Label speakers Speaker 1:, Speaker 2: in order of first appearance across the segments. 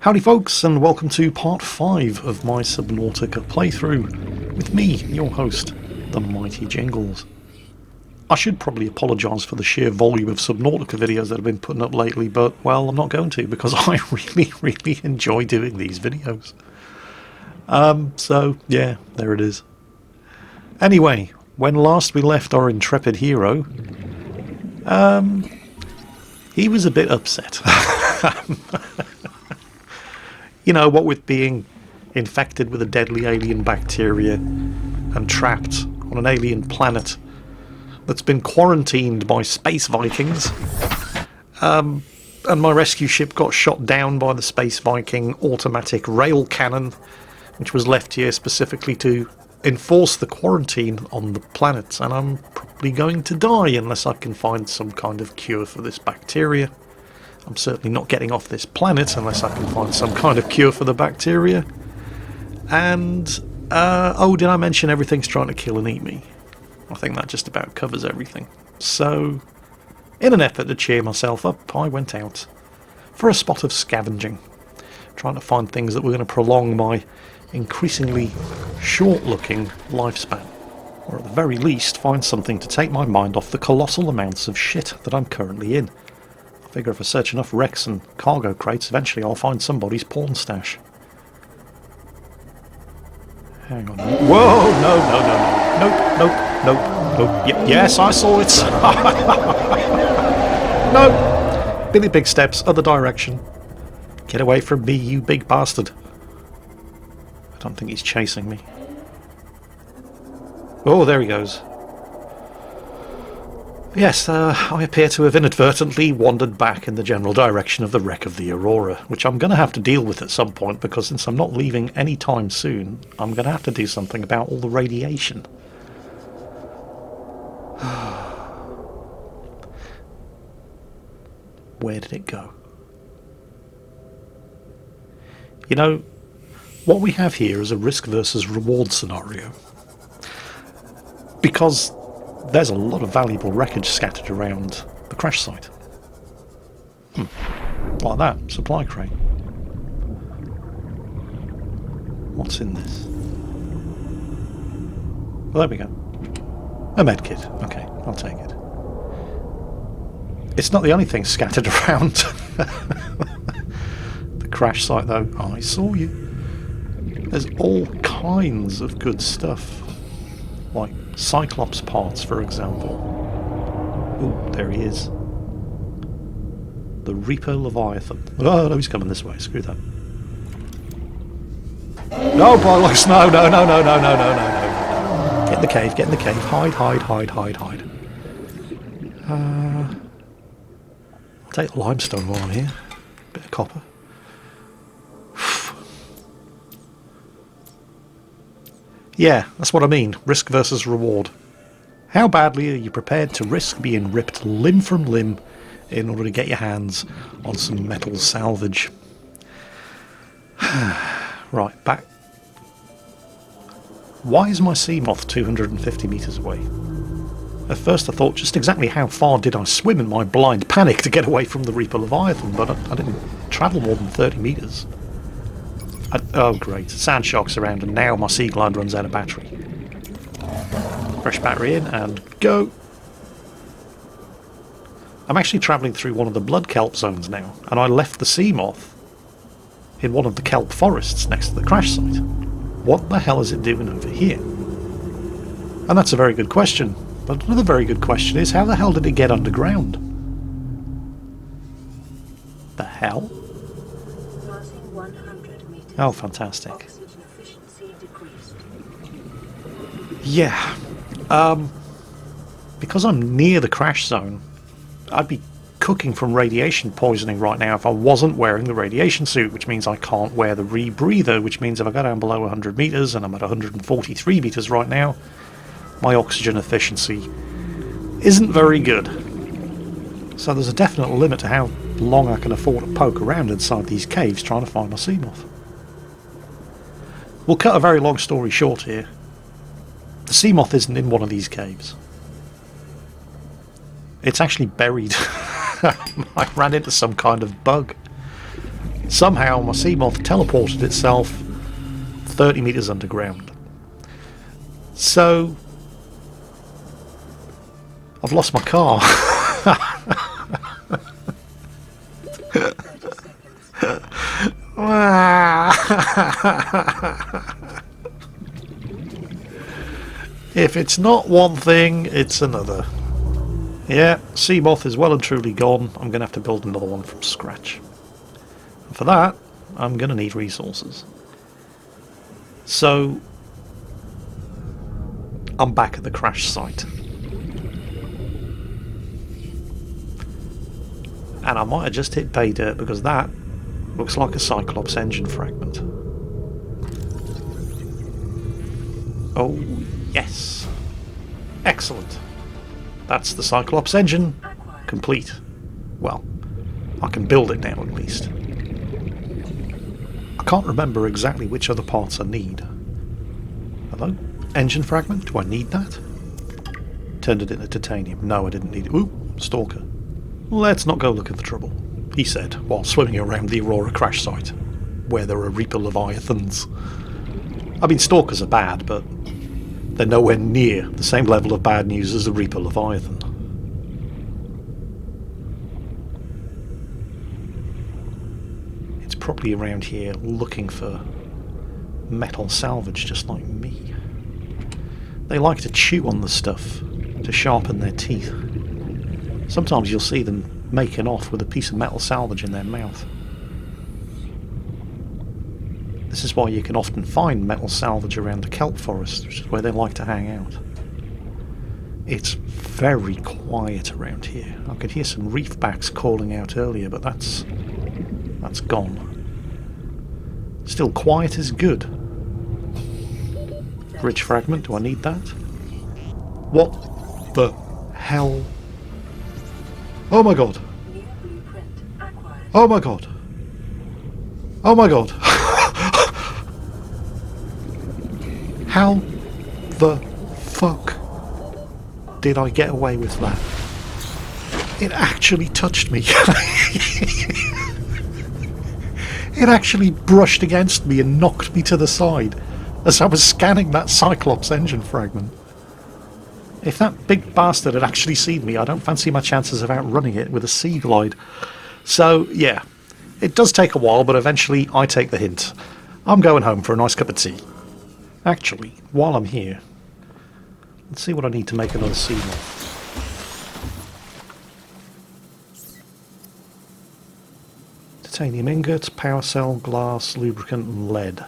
Speaker 1: Howdy folks, and welcome to part 5 of my Subnautica playthrough with me, your host, the mighty Jingles. I should probably apologise for the sheer volume of Subnautica videos that I've been putting up lately, but, well, I'm not going to because I really enjoy doing these videos. So, yeah, there it is. Anyway, when last we left our intrepid hero, he was a bit upset. You know, what with being infected with a deadly alien bacteria and trapped on an alien planet that's been quarantined by Space Vikings. And my rescue ship got shot down by the Space Viking automatic rail cannon, which was left here specifically to enforce the quarantine on the planet. And I'm probably going to die unless I can find some kind of cure for this bacteria. I'm certainly not getting off this planet unless I can find some kind of cure for the bacteria. And, oh, did I mention everything's trying to kill and eat me? I think that just about covers everything. So, in an effort to cheer myself up, I went out for a spot of scavenging, trying to find things that were going to prolong my increasingly short-looking lifespan, or at the very least find something to take my mind off the colossal amounts of shit that I'm currently in. I figure if I search enough wrecks and cargo crates, eventually I'll find somebody's porn stash. Hang on. Whoa! Nope. Yes, I saw it! No! Billy Big Steps, other direction. Get away from me, you big bastard. I don't think he's chasing me. Oh, there he goes. Yes, I appear to have inadvertently wandered back in the general direction of the wreck of the Aurora, which I'm going to have to deal with at some point, because since I'm not leaving any time soon, I'm going to have to do something about all the radiation. Where did it go? You know, what we have here is a risk versus reward scenario. Because there's a lot of valuable wreckage scattered around the crash site. Like that, supply crate. What's in this? Well, there we go. A medkit. Okay, I'll take it. It's not the only thing scattered around the crash site, though. I saw you. There's all kinds of good stuff. Like Cyclops parts, for example. Ooh, there he is. The Reaper Leviathan. Oh, no, he's coming this way. Screw that. No, bollocks! No. Get in the cave, get in the cave. Hide. I'll take the limestone while I'm here. Bit of copper. Yeah, that's what I mean. Risk versus reward. How badly are you prepared to risk being ripped limb from limb in order to get your hands on some metal salvage? Right, back. Why is my Seamoth 250 metres away? At first I thought, just exactly how far did I swim in my blind panic to get away from the Reaper Leviathan, but I didn't travel more than 30 metres. Oh great, sand sharks around, and now my Sea Glide runs out of battery. Fresh battery in and go! I'm actually travelling through one of the blood kelp zones now, and I left the Seamoth in one of the kelp forests next to the crash site. What the hell is it doing over here? And that's a very good question, but another very good question is, how the hell did it get underground? The hell? Oh, fantastic. Yeah. Because I'm near the crash zone, I'd be cooking from radiation poisoning right now if I wasn't wearing the radiation suit, which means I can't wear the rebreather, which means if I go down below 100 metres, and I'm at 143 metres right now, my oxygen efficiency isn't very good. So there's a definite limit to how long I can afford to poke around inside these caves trying to find my Seamoth. We'll cut a very long story short here. The Seamoth isn't in one of these caves. It's actually buried. I ran into some kind of bug. Somehow my Seamoth teleported itself 30 meters underground. So I've lost my car. If it's not one thing, it's another. Yeah, Seamoth is well and truly gone. I'm going to have to build another one from scratch. And for that, I'm going to need resources. So, I'm back at the crash site. And I might have just hit pay dirt because that looks like a Cyclops engine fragment. Oh, yes. Excellent. That's the Cyclops engine complete. Well, I can build it now at least. I can't remember exactly which other parts I need. Hello? Engine fragment? Do I need that? Turned it into titanium. No, I didn't need it. Ooh, Stalker. Let's not go looking for trouble, he said, while swimming around the Aurora crash site, where there are Reaper Leviathans. I mean, Stalkers are bad, but they're nowhere near the same level of bad news as the Reaper Leviathan. It's probably around here looking for metal salvage just like me. They like to chew on the stuff to sharpen their teeth. Sometimes you'll see them making off with a piece of metal salvage in their mouth. This is why you can often find metal salvage around the kelp forest, which is where they like to hang out. It's very quiet around here. I could hear some reefbacks calling out earlier, but that's gone. Still, quiet is good. Bridge fragment, do I need that? What the hell? Oh my god. Oh my god. Oh my god. How the fuck did I get away with that? It actually touched me. It actually brushed against me and knocked me to the side as I was scanning that Cyclops engine fragment. If that big bastard had actually seen me, I don't fancy my chances of outrunning it with a sea glide. So, yeah, it does take a while, but eventually I take the hint. I'm going home for a nice cup of tea. Actually, while I'm here, let's see what I need to make another Seamoth. Titanium ingots, power cell, glass, lubricant and lead.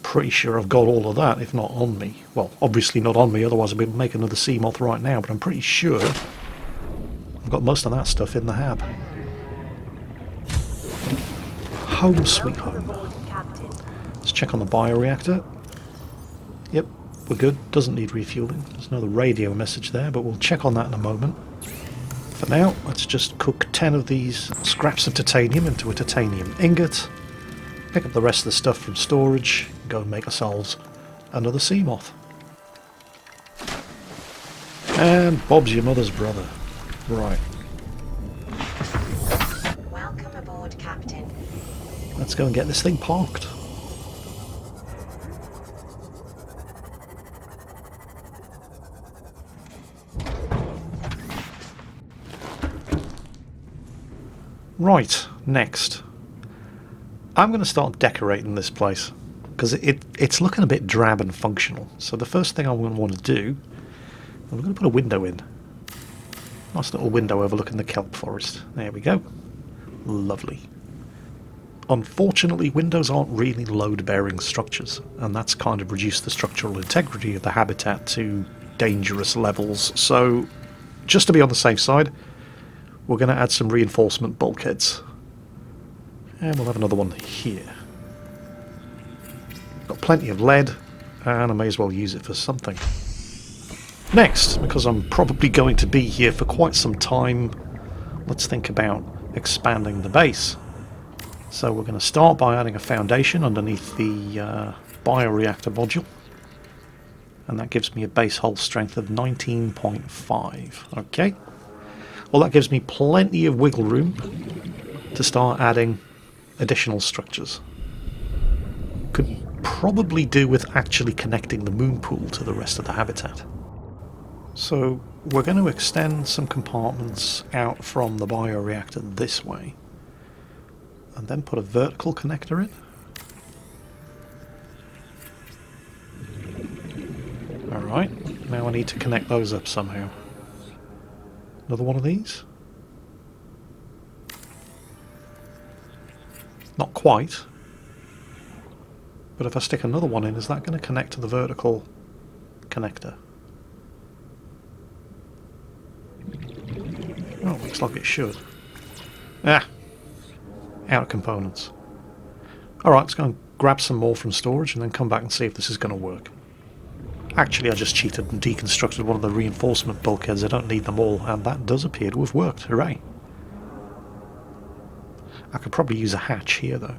Speaker 1: Pretty sure I've got all of that, if not on me. Well, obviously not on me, otherwise I'd be making another Seamoth right now, but I'm pretty sure I've got most of that stuff in the hab. Home sweet home. Let's check on the bioreactor. Yep, we're good. Doesn't need refueling. There's another radio message there, but we'll check on that in a moment. For now, let's just cook 10 of these scraps of titanium into a titanium ingot. Pick up the rest of the stuff from storage, go and make ourselves another Seamoth. And Bob's your mother's brother. Right.
Speaker 2: Welcome aboard, Captain.
Speaker 1: Let's go and get this thing parked. Right, next. I'm going to start decorating this place because it's looking a bit drab and functional. So the first thing I'm going to want to do, I'm going to put a window in. Nice little window overlooking the kelp forest. There we go. Lovely. Unfortunately, windows aren't really load-bearing structures, and that's kind of reduced the structural integrity of the habitat to dangerous levels. So, just to be on the safe side, we're going to add some reinforcement bulkheads. And we'll have another one here. Got plenty of lead, and I may as well use it for something. Next, because I'm probably going to be here for quite some time, let's think about expanding the base. So we're going to start by adding a foundation underneath the bioreactor module. And that gives me a base hull strength of 19.5. Okay. Well, that gives me plenty of wiggle room to start adding additional structures. Could probably do with actually connecting the moon pool to the rest of the habitat. So we're going to extend some compartments out from the bioreactor this way, and then put a vertical connector in. Alright, now I need to connect those up somehow. Another one of these? Not quite. But if I stick another one in, is that going to connect to the vertical connector? Oh, looks like it should. Ah! Out of components. Alright, let's go and grab some more from storage and then come back and see if this is going to work. Actually, I just cheated and deconstructed one of the reinforcement bulkheads. I don't need them all, and that does appear to have worked. Hooray! I could probably use a hatch here, though.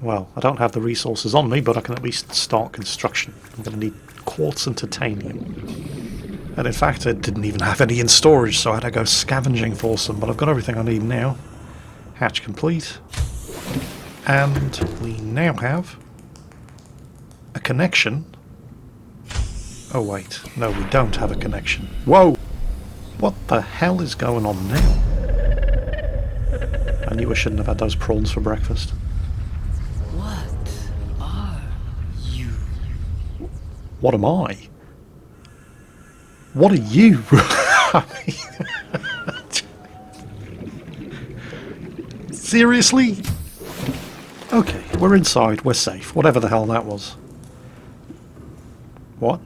Speaker 1: Well, I don't have the resources on me, but I can at least start construction. I'm going to need quartz and titanium. And in fact, I didn't even have any in storage, so I had to go scavenging for some, but I've got everything I need now. Hatch complete. And we now have a connection. Oh wait, no, we don't have a connection. Whoa! What the hell is going on now? I knew I shouldn't have had those prawns for breakfast.
Speaker 3: What are you?
Speaker 1: What am I? What are you? Seriously? Okay, we're inside, we're safe, whatever the hell that was. What?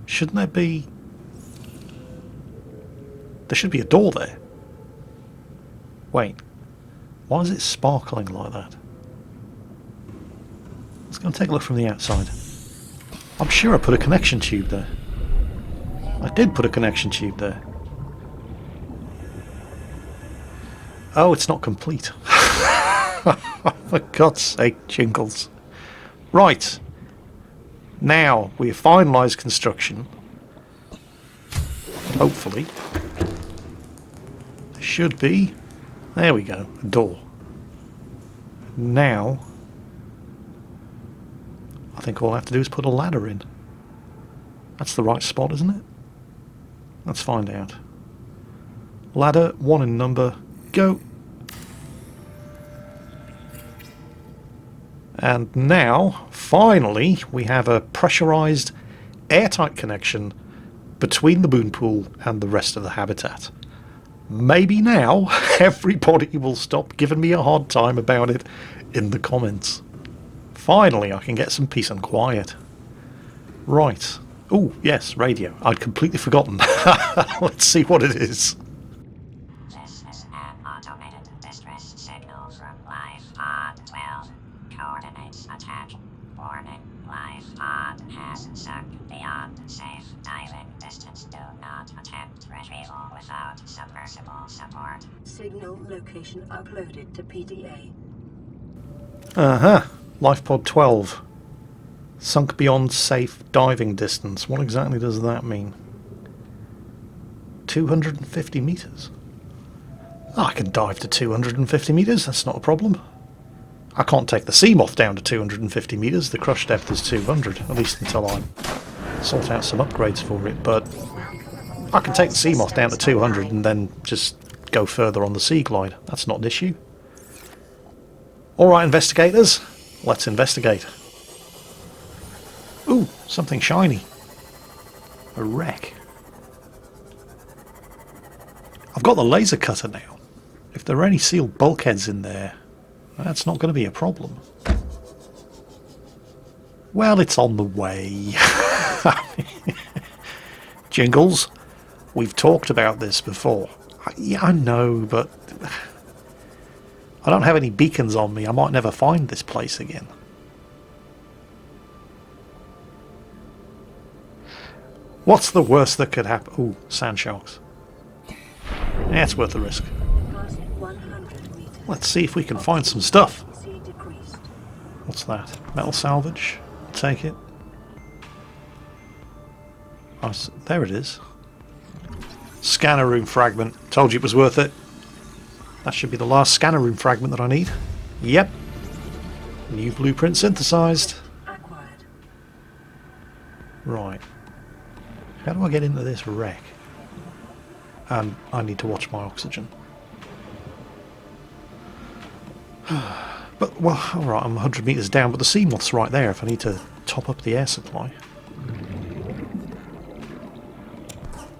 Speaker 1: Shouldn't there be... There should be a door there. Wait. Why is it sparkling like that? Let's go and take a look from the outside. I'm sure I put a connection tube there. I did put a connection tube there. Oh, it's not complete. For God's sake, Jingles. Right. Now, we have finalised construction. Hopefully. There should be. There we go. A door. Now, I think all I have to do is put a ladder in. That's the right spot, isn't it? Let's find out. Ladder, 1 in number. Go! And now, finally, we have a pressurised, airtight connection between the moon pool and the rest of the habitat. Maybe now everybody will stop giving me a hard time about it in the comments. Finally, I can get some peace and quiet. Right. Oh, yes, radio. I'd completely forgotten. Let's see what it is.
Speaker 2: This is an automated distress signal from Lifepod 12. Coordinates attached. Warning. Lifepod has sunk beyond safe diving distance. Do not attempt retrieval without submersible support.
Speaker 4: Signal location uploaded to PDA.
Speaker 1: Uh-huh. Lifepod 12. Sunk beyond safe diving distance. What exactly does that mean? 250 metres. Oh, I can dive to 250 metres, that's not a problem. I can't take the Seamoth down to 250 metres, the crush depth is 200, at least until I sort out some upgrades for it, but I can take the Seamoth down to 200 and then just go further on the Sea Glide. That's not an issue. Alright, investigators, let's investigate. Ooh, something shiny. A wreck. I've got the laser cutter now. If there are any sealed bulkheads in there, that's not going to be a problem. Well, it's on the way. Jingles, we've talked about this before. Yeah, I know, but I don't have any beacons on me. I might never find this place again. What's the worst that could happen? Ooh, sand sharks. Yeah, it's worth the risk. Let's see if we can find some stuff. What's that? Metal salvage? Take it. Oh, there it is. Scanner room fragment. Told you it was worth it. That should be the last scanner room fragment that I need. Yep. New blueprint synthesized.
Speaker 4: Acquired.
Speaker 1: Right. How do I get into this wreck? And I need to watch my oxygen. But, well, alright, I'm 100 metres down, but the Seamoth's right there if I need to top up the air supply.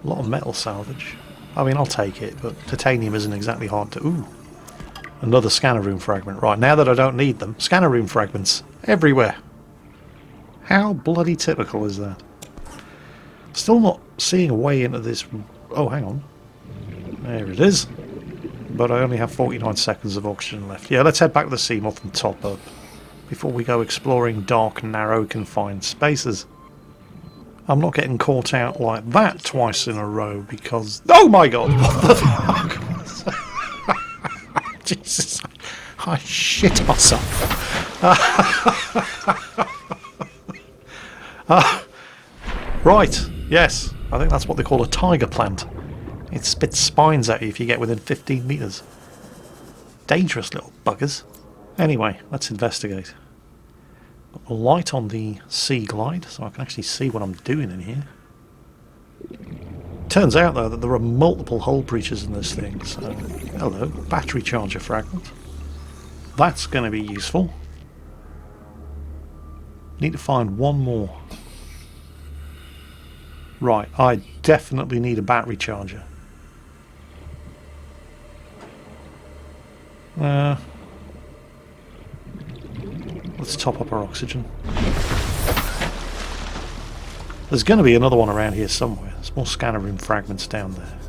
Speaker 1: A lot of metal salvage. I mean, I'll take it, but titanium isn't exactly hard to... Ooh! Another scanner room fragment. Right, now that I don't need them, scanner room fragments everywhere. How bloody typical is that? Still not seeing a way into this... Oh, hang on. There it is. But I only have 49 seconds of oxygen left. Yeah, let's head back to the Seamoth and top up before we go exploring dark, narrow, confined spaces. I'm not getting caught out like that twice in a row because... Oh my god! What the fuck? Jesus. I shit myself. Right. Yes. I think that's what they call a tiger plant. It spits spines at you if you get within 15 metres. Dangerous little buggers. Anyway, let's investigate. Got a light on the Sea Glide, so I can actually see what I'm doing in here. Turns out, though, that there are multiple hull breaches in this thing, so... Hello, battery charger fragment. That's going to be useful. Need to find one more. Right, I definitely need a battery charger. Let's top up our oxygen. There's going to be another one around here somewhere. There's more scanner room fragments down there.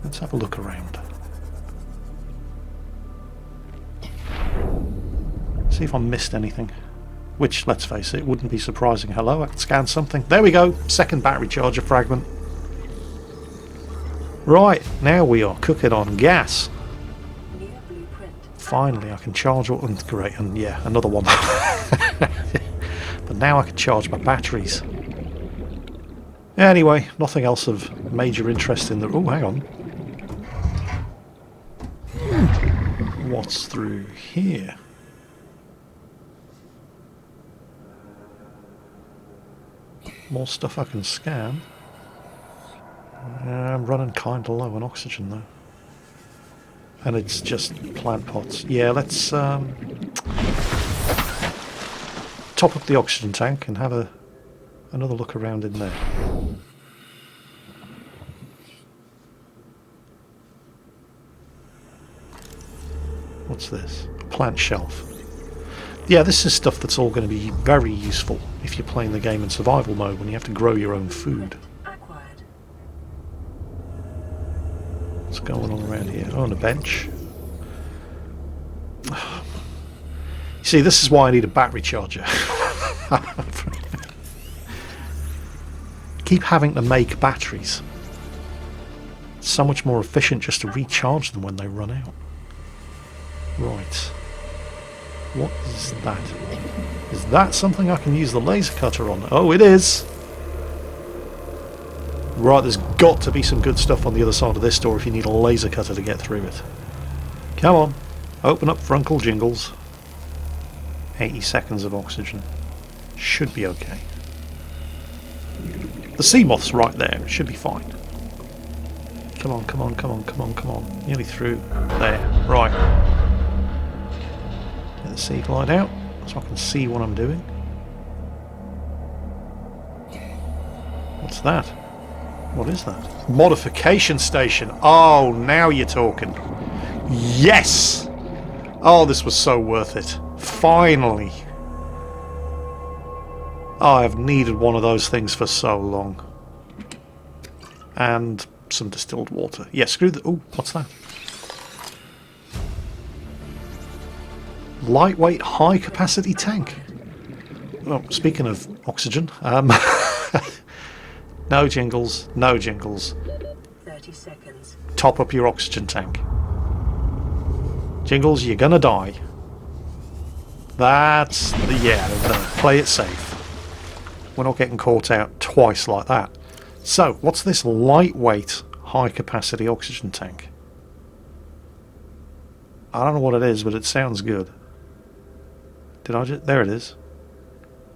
Speaker 1: Let's have a look around. See if I missed anything. Which, let's face it, wouldn't be surprising. Hello, I can scan something. There we go! Second battery charger fragment. Right, now we are cooking on gas. Finally, I can charge all... Great, and yeah, another one. But now I can charge my batteries. Anyway, nothing else of major interest in the... Oh, hang on. What's through here? More stuff I can scan. I'm running kind of low on oxygen though. And it's just plant pots. Yeah, let's top up the oxygen tank and have another look around in there. What's this? A plant shelf. Yeah, this is stuff that's all going to be very useful if you're playing the game in survival mode when you have to grow your own food. What's going on around here? Oh, on a bench. You see, this is why I need a battery charger. Keep having to make batteries. It's so much more efficient just to recharge them when they run out. Right. What is that? Is that something I can use the laser cutter on? Oh, it is! Right, there's got to be some good stuff on the other side of this door if you need a laser cutter to get through it. Come on, open up Frunkle Jingles. 80 seconds of oxygen. Should be okay. The Seamoth's right there, it should be fine. Come on, come on, come on, come on, come on. Nearly through. There, right. Get the Sea Glide out so I can see what I'm doing. What's that? What is that? Modification station. Oh, now you're talking. Yes! Oh, this was so worth it. Finally. Oh, I've needed one of those things for so long. And some distilled water. Yeah, screw the... Oh, what's that? Lightweight, high-capacity tank. Well, speaking of oxygen, no Jingles, no Jingles.
Speaker 4: 30 seconds.
Speaker 1: Top up your oxygen tank. Jingles, you're gonna die. That's the... yeah, no, play it safe. We're not getting caught out twice like that. So, what's this lightweight, high-capacity oxygen tank? I don't know what it is, but it sounds good. Did I just... There it is.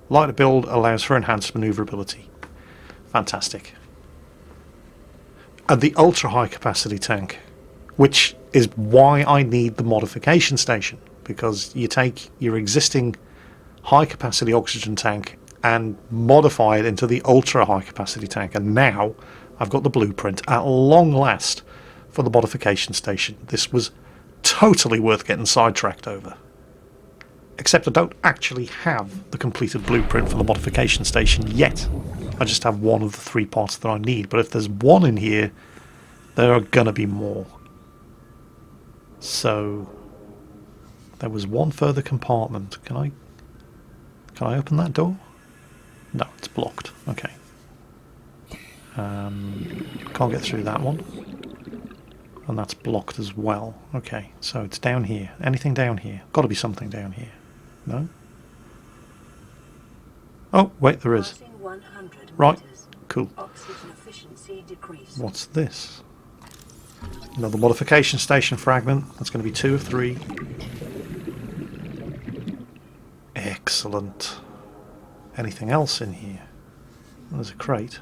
Speaker 1: Lighter build allows for enhanced maneuverability. Fantastic. And the ultra high capacity tank, which is why I need the modification station, because you take your existing high capacity oxygen tank and modify it into the ultra high capacity tank, and now I've got the blueprint at long last for the modification station. This was totally worth getting sidetracked over. Except I don't actually have the completed blueprint for the modification station yet. I just have one of the 3 parts that I need, but if there's one in here, there are gonna be more. So there was one further compartment. Can I open that door? No, it's blocked. Okay. Can't get through that one. And that's blocked as well. Okay, so it's down here. Anything down here? Got to be something down here. No? Oh, wait, there is. Right, cool. What's this? Another modification station fragment. That's going to be 2 of 3. Excellent. Anything else in here? There's a crate.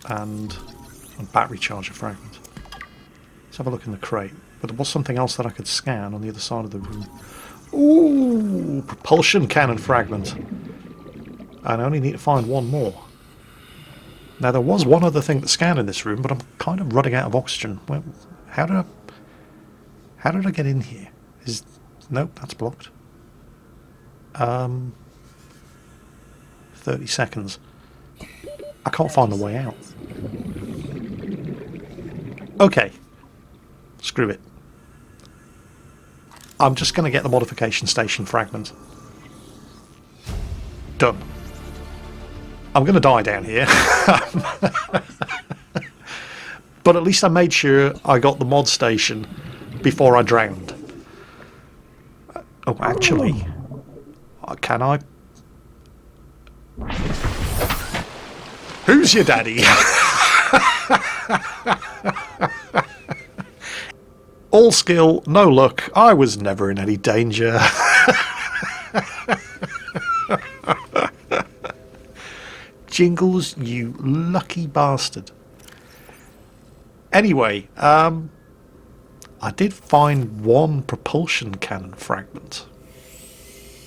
Speaker 1: And a battery charger fragment. Let's have a look in the crate. But there was something else that I could scan on the other side of the room. Ooh! Propulsion cannon fragment. And I only need to find one more. Now there was one other thing to scan in this room, but I'm kind of running out of oxygen. Well, how did I get in here? Nope, that's blocked. 30 seconds. I can't find the way out. Okay. Screw it. I'm just going to get the modification station fragment. Done. I'm going to die down here. But at least I made sure I got the mod station before I drowned. Oh, actually... Can I? Who's your daddy? All skill, no luck. I was never in any danger. Jingles, you lucky bastard. Anyway, I did find one propulsion cannon fragment,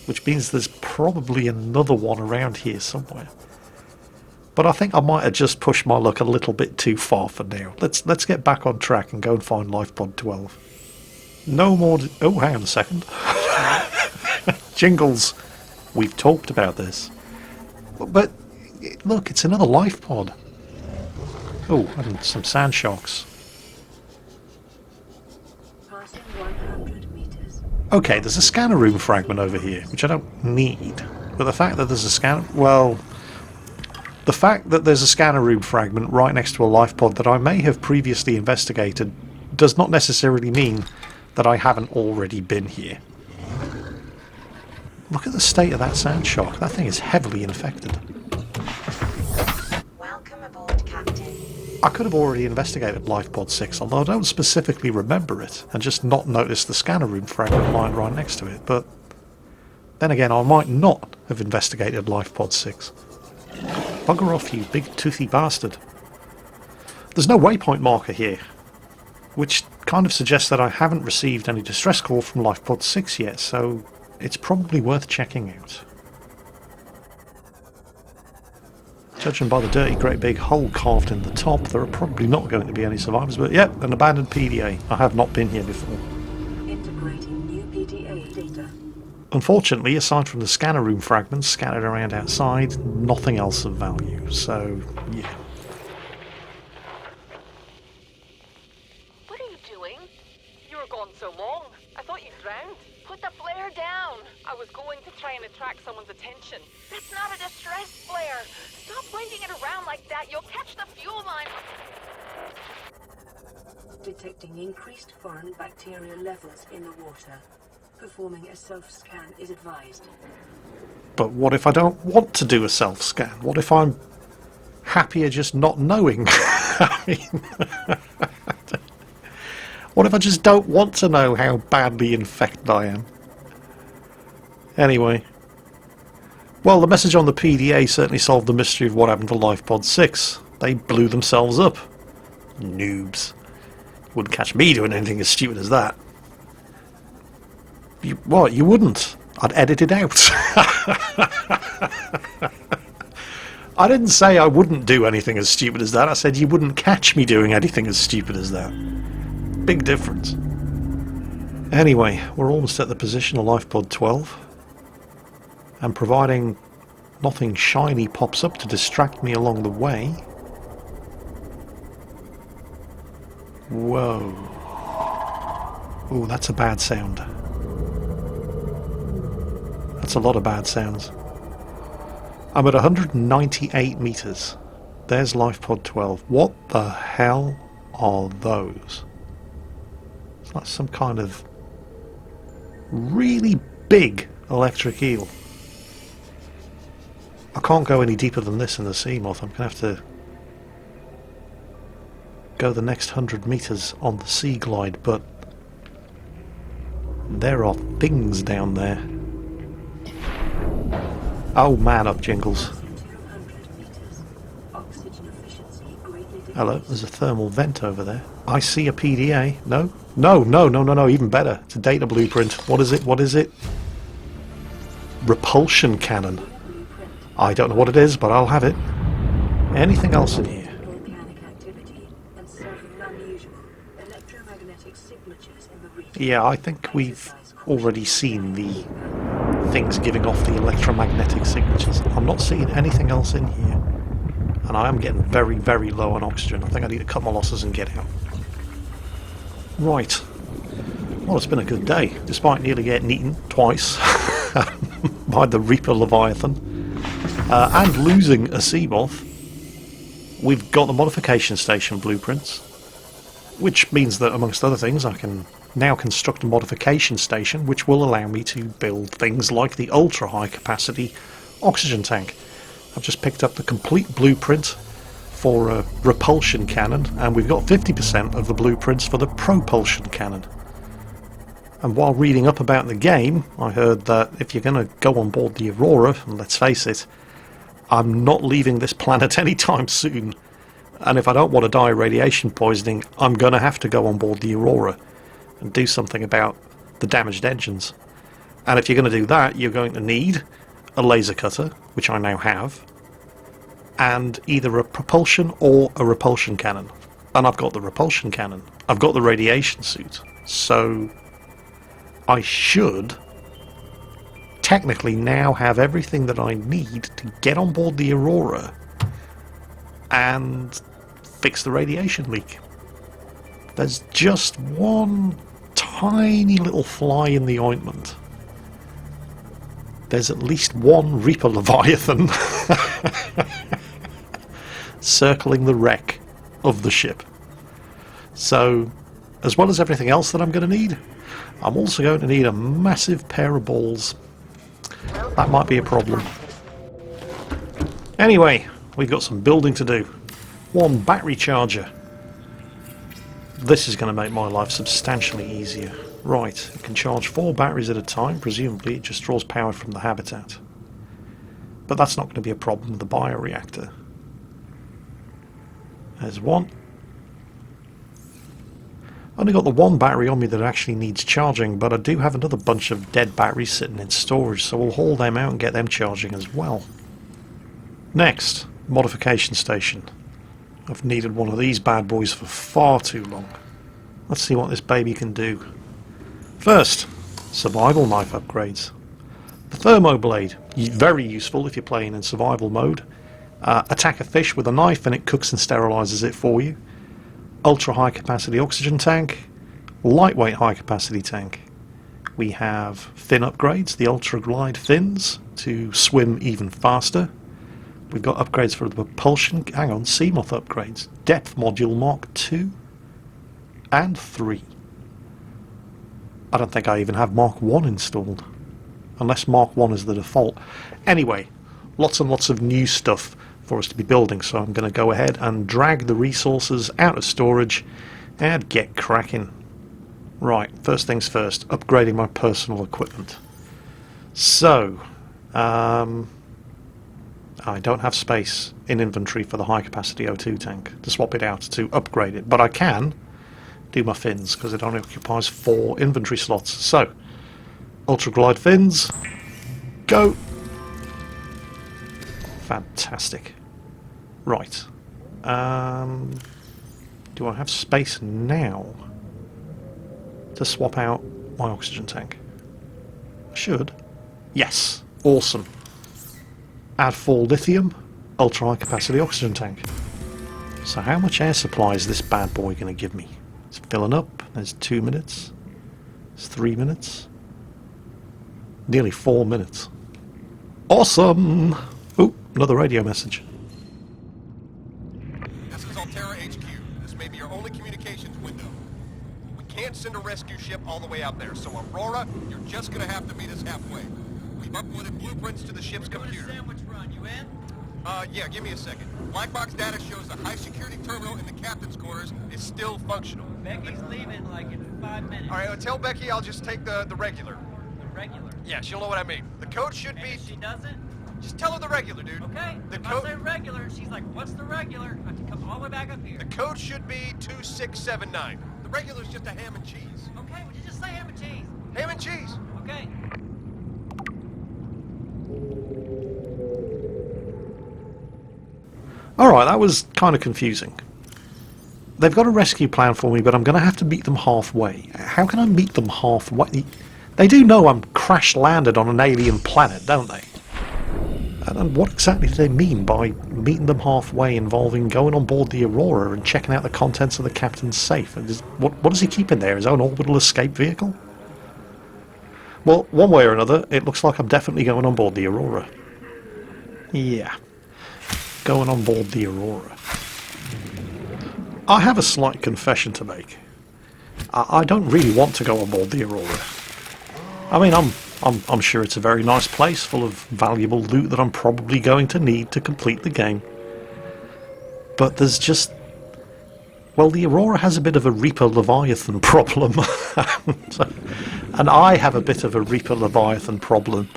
Speaker 1: which means there's probably another one around here somewhere. But I think I might have just pushed my luck a little bit too far for now. Let's get back on track and go and find Lifepod 12. No more... Oh, hang on a second. Jingles, we've talked about this. But, look, it's another Lifepod. Oh, and some sand sharks.
Speaker 4: Passing 100 meters.
Speaker 1: Okay, there's a scanner room fragment over here, which I don't need. But the fact that there's a scanner... Well... The fact that there's a scanner room fragment right next to a Lifepod that I may have previously investigated does not necessarily mean that I haven't already been here. Look at the state of that sand shark. That thing is heavily infected.
Speaker 2: Welcome aboard, Captain.
Speaker 1: I could have already investigated Lifepod 6, although I don't specifically remember it, and just not noticed the scanner room fragment lying right next to it, but then again I might not have investigated Lifepod 6. Bugger off, you big toothy bastard. There's no waypoint marker here, which kind of suggests that I haven't received any distress call from Lifepod 6 yet, so it's probably worth checking out. Judging by the dirty great big hole carved in the top, there are probably not going to be any survivors, but yep, an abandoned PDA. I have not been here before.
Speaker 4: Integrating new PDA data.
Speaker 1: Unfortunately, aside from the scanner room fragments scattered around outside, nothing else of value, so yeah.
Speaker 5: What are you doing? You were gone so long. I thought you drowned. Put the flare down. I was going to try and attract someone's attention. That's not a distress flare. Stop pointing it around like that. You'll catch the fuel line.
Speaker 4: Detecting increased foreign bacteria levels in the water. Performing a self-scan is advised.
Speaker 1: But what if I don't want to do a self-scan? What if I'm happier just not knowing? I mean, What if I just don't want to know how badly infected I am? Anyway. Well, the message on the PDA certainly solved the mystery of what happened to Lifepod 6. They blew themselves up. Noobs. Wouldn't catch me doing anything as stupid as that. What? You wouldn't? I'd edit it out. I didn't say I wouldn't do anything as stupid as that. I said you wouldn't catch me doing anything as stupid as that. Big difference. Anyway, we're almost at the position of Lifepod 12. And providing nothing shiny pops up to distract me along the way... Whoa. Ooh, that's a bad sound. That's a lot of bad sounds. I'm at 198 meters. There's Lifepod 12. What the hell are those? It's like some kind of really big electric eel. I can't go any deeper than this in the Seamoth. I'm going to have to go the next 100 meters on the sea glide, but there are things down there. Oh, man up, Jingles. Hello, there's a thermal vent over there. I see a PDA. No? No, even better. It's a data blueprint. What is it? What is it? Repulsion cannon. I don't know what it is, but I'll have it. Anything else in here? Yeah, I think we've already seen the things giving off the electromagnetic signatures. I'm not seeing anything else in here. And I am getting very, very low on oxygen. I think I need to cut my losses and get out. Right. Well, it's been a good day, despite nearly getting eaten twice by the Reaper Leviathan. And losing a Seamoth. We've got the modification station blueprints, which means that, amongst other things, I can now construct a modification station which will allow me to build things like the ultra high capacity oxygen tank. I've just picked up the complete blueprint for a repulsion cannon, and we've got 50% of the blueprints for the propulsion cannon. And while reading up about the game, I heard that if you're going to go on board the Aurora, and let's face it, I'm not leaving this planet anytime soon, and if I don't want to die of radiation poisoning, I'm going to have to go on board the Aurora and do something about the damaged engines. And if you're going to do that, you're going to need a laser cutter, which I now have, and either a propulsion or a repulsion cannon. And I've got the repulsion cannon. I've got the radiation suit. So I should technically now have everything that I need to get on board the Aurora and fix the radiation leak. There's just one tiny little fly in the ointment. There's at least one Reaper Leviathan circling the wreck of the ship. So, as well as everything else that I'm going to need, I'm also going to need a massive pair of balls. That might be a problem. Anyway, we've got some building to do. One battery charger. This is going to make my life substantially easier. Right, it can charge 4 batteries at a time. Presumably it just draws power from the habitat. But that's not going to be a problem with the bioreactor. There's one. Only got the one battery on me that actually needs charging, but I do have another bunch of dead batteries sitting in storage, so we'll haul them out and get them charging as well. Next, modification station. I've needed one of these bad boys for far too long. Let's see what this baby can do. First, survival knife upgrades. The thermoblade, very useful if you're playing in survival mode. Attack a fish with a knife and it cooks and sterilizes it for you. Ultra high capacity oxygen tank, lightweight high capacity tank. We have fin upgrades, the ultra glide fins to swim even faster. We've got upgrades for the propulsion, Seamoth upgrades, depth module Mark 2 and 3. I don't think I even have Mark 1 installed, unless Mark 1 is the default. Anyway, lots and lots of new stuff for us to be building, so I'm going to go ahead and drag the resources out of storage and get cracking. Right, first things first, upgrading my personal equipment. So, I don't have space in inventory for the high capacity O2 tank to swap it out to upgrade it, but I can do my fins because it only occupies 4 inventory slots. So, ultra glide fins, go! Fantastic. Right. Do I have space now to swap out my oxygen tank? I should. Yes. Awesome. Add 4 lithium, ultra high capacity oxygen tank. So how much air supply is this bad boy going to give me? It's filling up. There's 2 minutes. There's 3 minutes. Nearly 4 minutes. Awesome! Oh, another radio message.
Speaker 6: This is Altera HQ. This may be your only communications window. We can't send a rescue ship all the way out there, so Aurora, you're just gonna have to meet us halfway. We've uploaded blueprints to the ship's computer.
Speaker 7: Sandwich run, you in?
Speaker 6: Yeah, give me a second. Black box data shows the high security terminal in the captain's quarters is still functional.
Speaker 7: Becky's leaving like in 5 minutes.
Speaker 6: All right, tell Becky I'll just take the regular.
Speaker 7: The regular.
Speaker 6: Yeah, she'll know what I mean. The code should
Speaker 7: And
Speaker 6: be...
Speaker 7: if she doesn't,
Speaker 6: Just tell her the regular, dude.
Speaker 7: okay.
Speaker 6: The
Speaker 7: If I
Speaker 6: code...
Speaker 7: say regular, and she's like, what's the regular? I have to come all the way back up here.
Speaker 6: The code should be 2679. The regular's just a ham and cheese.
Speaker 7: Okay, would you just say ham and cheese?
Speaker 6: Ham and cheese!
Speaker 7: Okay.
Speaker 1: Alright, that was kind of confusing. They've got a rescue plan for me, but I'm going to have to meet them halfway. How can I meet them halfway? They do know I'm crash-landed on an alien planet, don't they? And what exactly do they mean by meeting them halfway, involving going on board the Aurora and checking out the contents of the captain's safe? What does he keep in there? His own orbital escape vehicle? Well, one way or another, it looks like I'm definitely going on board the Aurora. Yeah. Going on board the Aurora. I have a slight confession to make. I don't really want to go on board the Aurora. I mean, I'm sure it's a very nice place full of valuable loot that I'm probably going to need to complete the game. But there's just... Well, the Aurora has a bit of a Reaper Leviathan problem. And I have a bit of a Reaper Leviathan problem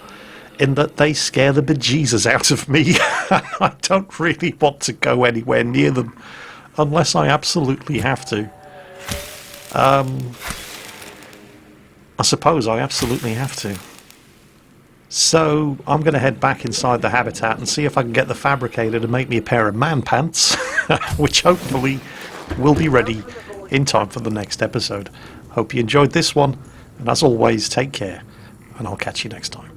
Speaker 1: in that they scare the bejesus out of me. I don't really want to go anywhere near them unless I absolutely have to. I suppose I absolutely have to. So I'm going to head back inside the habitat and see if I can get the fabricator to make me a pair of man pants, which hopefully will be ready in time for the next episode. Hope you enjoyed this one, and as always, take care, and I'll catch you next time.